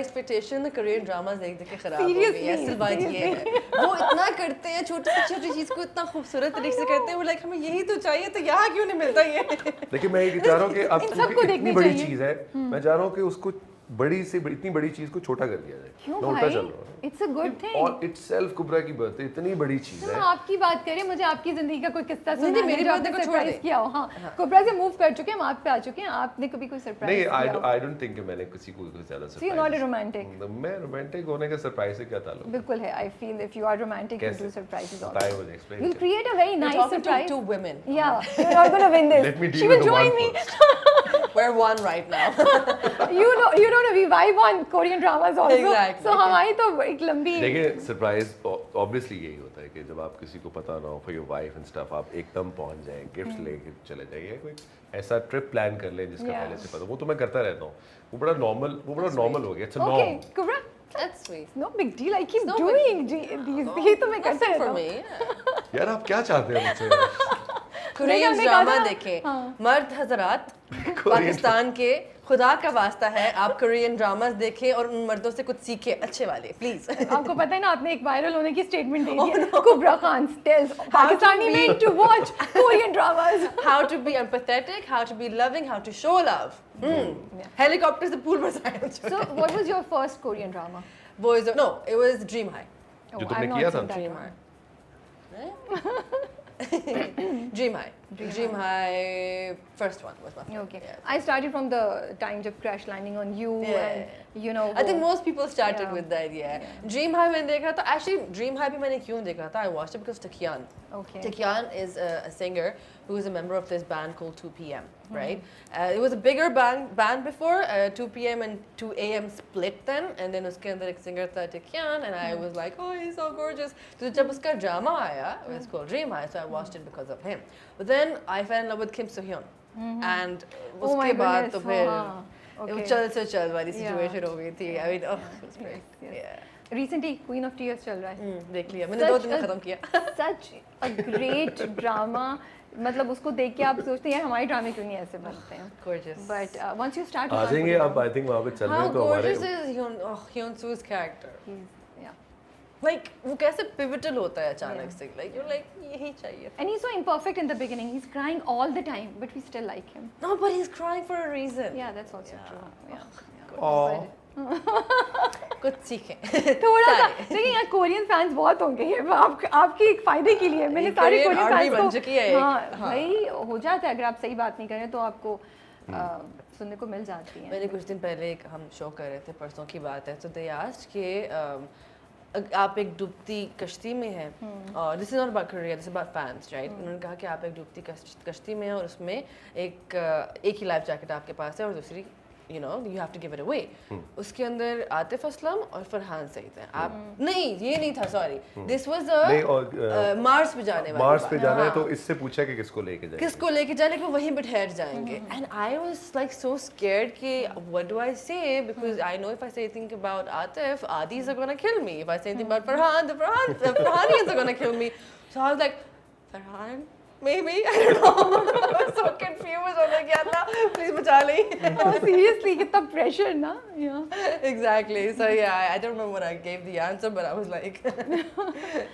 Expectation Korean dramas देख देख के खराब हो गई है। असल बात ये है वो इतना करते हैं, छोटी से छोटी चीज को इतना खूबसूरत तरीके से करते हैं, वो लाइक हमें यही तो चाहिए, तो यहाँ क्यों नहीं मिलता ये। देखिए मैं ये चाह रहा हूँ कि अब क्योंकि इतनी बड़ी चीज है, मैं चाह रहा हूँ कि उसको बड़ी से इतनी बड़ी चीज को छोटा कर दिया जाए। क्यों मैं उल्टा भाई? चल रहा हूँ। It's a good thing. और itself कुबरा की बर्थडे इतनी बड़ी चीज है। आपकी बात करें, मुझे आपकी जिंदगी का कोई किस्सा सुना नहीं, मेरी बात को छोड़ सरप्राइज दे। किया हो। हाँ, कुबरा से मूव कर चुके हैं, हम आप पे आ चुके हैं, आपने कभी कोई सरप्राइज नहीं, किया हो? आई डोंट थिंक कि मैंने किसी को कोई ज्यादा So you're not a surprise. romantic? मैं रोमांटिक होने का सरप्राइज से क्या ताल्लुक? बिल्कुल है। I feel if you are romantic, you कैसे? do surprises also. बताइए मुझे, explain You'll करिए। create a very You're nice talking to surprise. two women. Yeah, you're not gonna win this. Let me deal She will with the join one me. first. We're one right now. You know, we vibe on Korean dramas also. Exactly. So हमारी तो एक लंबी देखिए surprise obviously यही होता है कि जब आप किसी को पता ना हो for your wife and stuff, आप एकदम पहुंच जाएं, गिफ्ट लेके चले जाइए, कोई ऐसा ट्रिप प्लान कर लें जिसका Yeah. पहले से पता। वो तो मैं करता रहता हूँ, वो बड़ा नॉर्मल हो गया। It's a Okay, norm. Kubra, That's sweet. no big deal. I keep No big doing these. ये तो मैं That's करते it रहता for हूँ. me. यार आप क्या चाहते हैं मुझसे? कोरियन हमने कहा ड्रामा था ना। देखें। हाँ। मर्द हजरात, पाकिस्तान के खुदा का वास्ता है, आप कोरियन ड्रामास देखें और उन मर्दों से कुछ सीखें, अच्छे वाले प्लीज। आपको पता है ना, आपने एक वायरल होने की स्टेटमेंट दे दी है। कुबरा Khan tells Pakistani men to watch Korean dramas. How to be empathetic, how to be loving, how to show love. Helicopter से पूल पर जाए। So, what was your first Korean drama? Boys, no, it was Dream High. Oh, जो तुमने I've not किया seen था? that Dream one. High. Dream High. Dream High. First one was my favorite. Okay. Yeah. I started from the time जब crash landing on you Yeah. and you know. I think वो- most people started Yeah. with that, yeah. Dream High मैंने देखा था, actually Dream High भी मैंने क्यों देखा था? I watched it because Taekyon. Okay. Taekyon is a singer who is a member of this band called 2PM, right? It was a bigger band before, 2PM and 2AM split then, and then उसके अंदर एक singer था Taekyon, and I was like, oh, he's so gorgeous. तो जब उसका drama आया, it was called Dream High, so I watched it because of him. But then I fell in love with Kim So Hyun, and Oh my उसके बाद तो goodness, फिर हाँ, वो okay. चल से चल वाली Yeah. situation हो गई थी. I mean, oh, it was great. Yes, yes. Yeah. Recently Queen of Tears चल रहा है. देख लिया मैंने, 2 दिन में Such a- खत्म किया. Such a great drama. मतलब उसको देख के आप सोचते हैं यार हमारे ड्रामे क्यों नहीं ऐसे बनते हैं. Gorgeous. But once you start. आ जाएंगे अब, आई थिंक वहाँ पे चल रहे How हैं तो हमारे। gorgeous is Hyun Soo's character? Yeah. Like वो कैसे pivotal होता है अचानक से, like you're like यही चाहिए. And he's so imperfect in the beginning. He's crying all the time, but we still like him. No, but he's crying for a reason. Yeah, that's also true. Yeah. Aw. कुछ सीखें. थोड़ा सा सारे. देखिए यहाँ Korean fans बहुत होंगे, ये आपकी एक फायदे के लिए मैंने सारे Korean कोरियन army फैंस बन को चुकी है एक. हाँ हाँ. भाई हो जाता है, अगर आप सही बात नहीं करें तो आपको सुनने को मिल जाती है. मैंने कुछ दिन पहले एक हम शो कर रहे थे, परसों की बात है, तो दे आस्क्ड कि आप एक डूबती कश्ती में हैं, और this is not about career, this is about fans, right? उन्होंने कहा कि आप एक डूबती कश्ती में हैं और उसमें एक ही लाइफ जैकेट आपके पास है और दूसरी you have to give it away. उसके अंदर आतिफ असलम और फरहान सईद हैं. आप नहीं, ये नहीं था, सॉरी, दिस वाज नहीं, और मार्स पे जाने वाली मार्स पे बात. जाना है हाँ. तो इससे पूछा कि किसको लेके जाएंगे। किसको लेके जाने को वहीं पे ठहर जाएंगे. And I was like so scared कि what do I say, because I know if I say anything about Atif, आदिज are gonna kill me. If I say anything about Farhan, the Farhanians are gonna kill me. So I was like Farhan maybe, I don't know. I was so confused. I was like, yeah, Allah, please बचा ले. Seriously कितना pressure ना. Exactly. So yeah, I don't remember what I gave the answer, but I was like,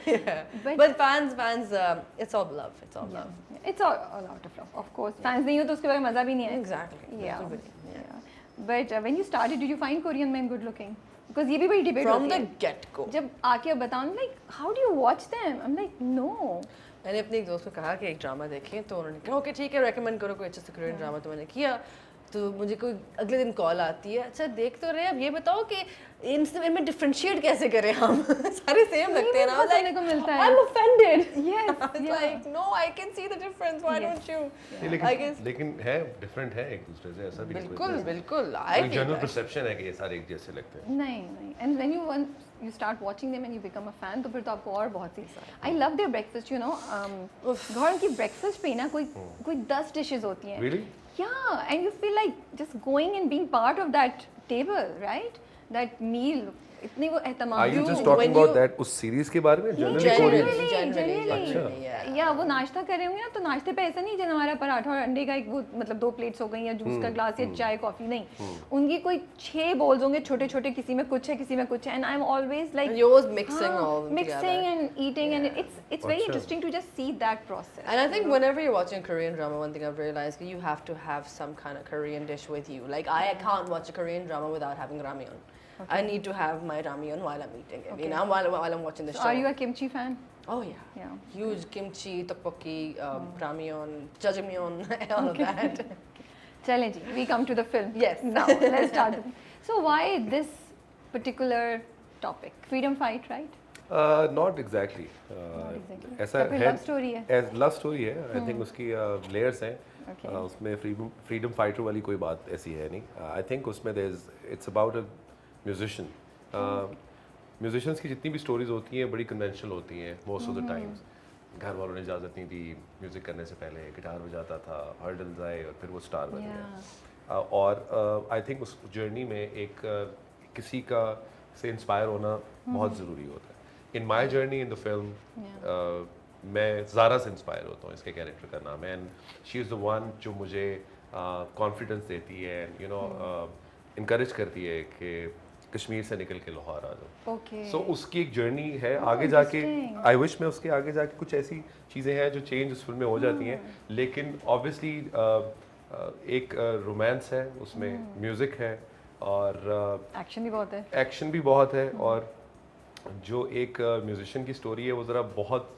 yeah. But fans, it's all love. It's all love. It's all out of love, of course. Fans नहीं हो तो उसके बारे में मजा भी नहीं है. Exactly. Yeah. बिल्कुल, Yeah. But when you started, did you find Korean men good looking? Because ये भी बड़ी debate From होती the है. get-go. जब आके बताऊँ, like, how do you watch them? I'm like, no. मैंने अपने एक दोस्त को कहा कि एक ड्रामा देखें, तो उन्होंने कहा ओके ठीक है, रेकमेंड करो कोई अच्छा सा कोरियन ड्रामा. तो मैंने किया, तो मुझे कोई अगले दिन कॉल आती है, अच्छा देख तो रहे, अब ये बताओ कि इनमें डिफरेंशिएट कैसे करें हम. सारे सेम लगते हैं ना. सुनने को मिलता है. I'm offended. Yes. It's like no, I can see the difference. Why don't you? नहीं, I guess लेकिन है डिफरेंट है एक दूसरे से, ऐसा भी नहीं बिल्कुल कोई बिल्कुल. I feel general that. Perception है कि ये सारे एक जैसे लगते हैं। नहीं. And when you start watching them and you become a fan, तो फिर तो आपको और बहुत सी. I love their breakfast, you know. घर की breakfast पे ना कोई 10 dishes होती हैं. Really? Yeah, and you feel like just going and being part of that table, right? that meal इतनी वो एहतमाम Are you You- just talking when about you- that उस सीरीज के बारे में generally Generally, Korean? generally, yeah. या वो नाश्ता कर रहे होंगे ना तो नाश्ते पे ऐसा नहीं जैसे हमारा पराठा और अंडे का एक वो मतलब 2 प्लेट्स हो गई या जूस का ग्लास या चाय कॉफी नहीं उनकी कोई 6 बोल्स होंगे छोटे छोटे किसी में कुछ है किसी में कुछ है and I am always like And you're always mixing all of them mixing together. and eating and it's very Achha. interesting to just see that process. And I think whenever you're watching Korean drama, one thing I've realized is you have to have some kind of Korean dish with you. Like I can't watch a Korean drama without having ramyeon. I need to have my ramyeon while I'm eating it. Okay. You know, while I'm watching the So show. are you a kimchi fan? Oh yeah. Yeah. Huge kimchi, tteokbokki, ramyeon, jjajangmyeon, all of that. Chale ji, we come to the film. Yes. Now let's start. So why this particular topic? Freedom fight, right? Not exactly. exactly. ऐसा या फिर है love story है? Love story है I think उसकी layers हैं Okay. उसमें freedom fighter वाली कोई बात ऐसी है नहीं आई थिंक उसमें it's about a musician musicians की जितनी भी स्टोरीज होती हैं बड़ी कन्वेंशनल होती हैं मोस्ट ऑफ द टाइम्स घर वालों ने इजाज़त नहीं दी म्यूज़िक करने से पहले गिटार बजाता था हर्डल्स आए और फिर वो स्टार बन गया और आई थिंक उस जर्नी में एक किसी का से इंस्पायर होना बहुत ज़रूरी होता है in my journey in the film मैं ज़ारा से इंस्पायर होता हूँ इसके कैरेक्टर का नाम है and she is the one जो मुझे कॉन्फिडेंस देती है यू नो इनकरेज करती है कि कश्मीर से निकल के लाहौर आ जाओ Okay. सो उसकी एक जर्नी है आगे जाके आई विश में उसके आगे जाके कुछ ऐसी चीज़ें हैं जो चेंज उस फिल्म में हो जाती हैं लेकिन ऑब्वियसली एक रोमांस है उसमें म्यूज़िक है और एक्शन भी बहुत है. एक्शन भी बहुत है और जो एक म्यूजिशियन की स्टोरी है वो ज़रा बहुत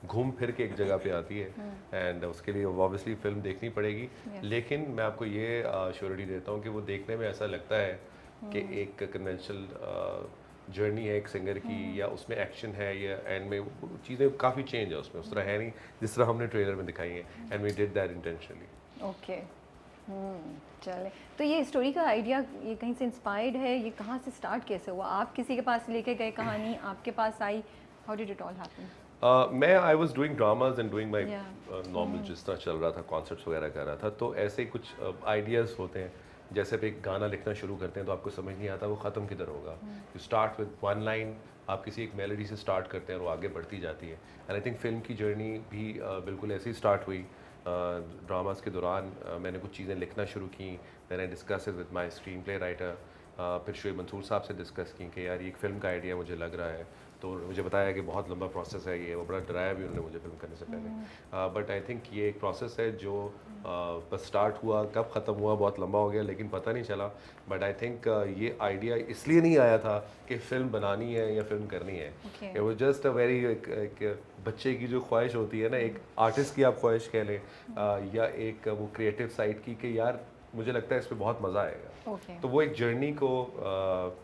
घूम फिर के एक जगह पे आती है एंड उसके लिए ऑब्वियसली फिल्म देखनी पड़ेगी लेकिन मैं आपको ये श्योरिटी देता हूँ कि वो देखने में ऐसा लगता है कि एक कन्वेंशनल जर्नी है एक सिंगर की या उसमें एक्शन है या एंड में चीज़ें काफ़ी चेंज है उसमें उस तरह है नहीं जिस तरह हमने ट्रेलर में दिखाई है and we did that intentionally. Okay. चले तो ये स्टोरी का आइडिया ये कहीं से इंस्पायर्ड है ये कहाँ से स्टार्ट कैसे हुआ आप किसी के पास लेके गए कहानी आपके पास आई how did it all happen? मैं I was doing dramas and doing my Yeah. Normal जिस तरह चल रहा था कॉन्सर्ट्स वगैरह कर रहा था तो ऐसे कुछ आइडियाज़ होते हैं जैसे आप एक गाना लिखना शुरू करते हैं तो आपको समझ नहीं आता वो ख़त्म किधर होगा you start with one line आप किसी एक मेलोडी से स्टार्ट करते हैं और वो आगे बढ़ती जाती है एंड आई थिंक फिल्म की जर्नी भी बिल्कुल ऐसे ही स्टार्ट हुई ड्रामास के दौरान मैंने कुछ चीज़ें लिखना शुरू की मैंने discuss with my screen play writer फिर शोएब मंसूर साहब से डिस्कस की कि यार ये एक फ़िल्म का आइडिया मुझे लग रहा है तो मुझे बताया कि बहुत लंबा प्रोसेस है ये वो बड़ा डराया भी उन्होंने मुझे फिल्म करने से पहले बट आई थिंक ये एक प्रोसेस है जो बस स्टार्ट हुआ कब ख़त्म हुआ बहुत लंबा हो गया लेकिन पता नहीं चला बट आई थिंक ये आइडिया इसलिए नहीं आया था कि फ़िल्म बनानी है या फिल्म करनी है it was just a very एक बच्चे की जो ख्वाहिश होती है ना एक आर्टिस्ट की आप ख्वाहिश कह लें या एक वो क्रिएटिव साइड की कि यार मुझे लगता है इस पर बहुत मज़ा आएगा तो वो एक जर्नी को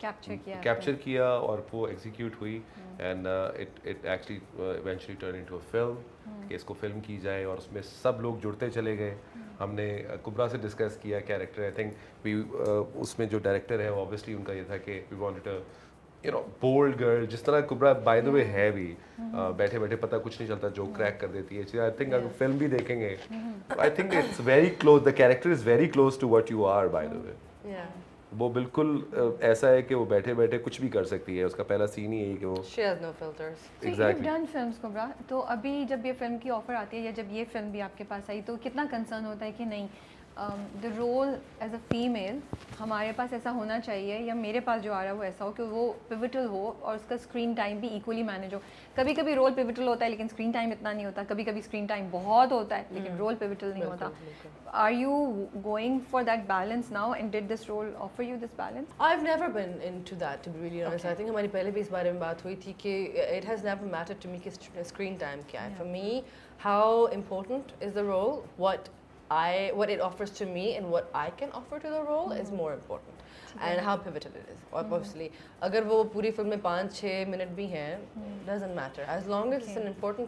कैप्चर किया और वो एग्जीक्यूट हुई and it actually eventually turn into a film कि इसको फिल्म की जाए और उसमें सब लोग जुड़ते चले गए हमने कुबरा से डिस्कस किया कैरेक्टर आई थिंक वी उसमें जो डायरेक्टर है ऑब्वियसली उनका ये था कि we wanted a you know bold girl जिस तरह कुबरा बाय द वे है भी बैठे बैठे पता कुछ नहीं चलता जो क्रैक कर देती है आई थिंक अगर फिल्म भी देखेंगे I think it's very close the character is very close to what you are by the way वो बिल्कुल ऐसा है कि वो बैठे बैठे कुछ भी कर सकती है उसका पहला सीन ही यही कि वो She has no filters. Exactly. डन फिल्म्स कुबरा तो अभी जब ये फिल्म की ऑफर आती है या जब ये फिल्म भी आपके पास आई तो कितना कंसर्न होता है कि नहीं the role as a female हमारे पास ऐसा होना चाहिए या मेरे पास जो आ रहा है वो ऐसा हो कि वो पिविटल हो और उसका स्क्रीन टाइम भी इक्वली मैनेज हो कभी कभी रोल पिविटल होता है लेकिन स्क्रीन टाइम इतना नहीं होता कभी कभी स्क्रीन टाइम बहुत होता है लेकिन रोल पिविटल नहीं होता are you going for that balance now and did this role offer you this balance? I've never been into that, to be really honest. I think हमारी पहले भी इस बारे में बात हुई थी कि it has never mattered to me कि screen time क्या है. For me, how important is the role, what it offers to me and what I can offer to the role is more important. And how pivotal it is. Obviously, अगर वो पूरी film में 5-6 minute भी हैं, doesn't matter. As long as it's an important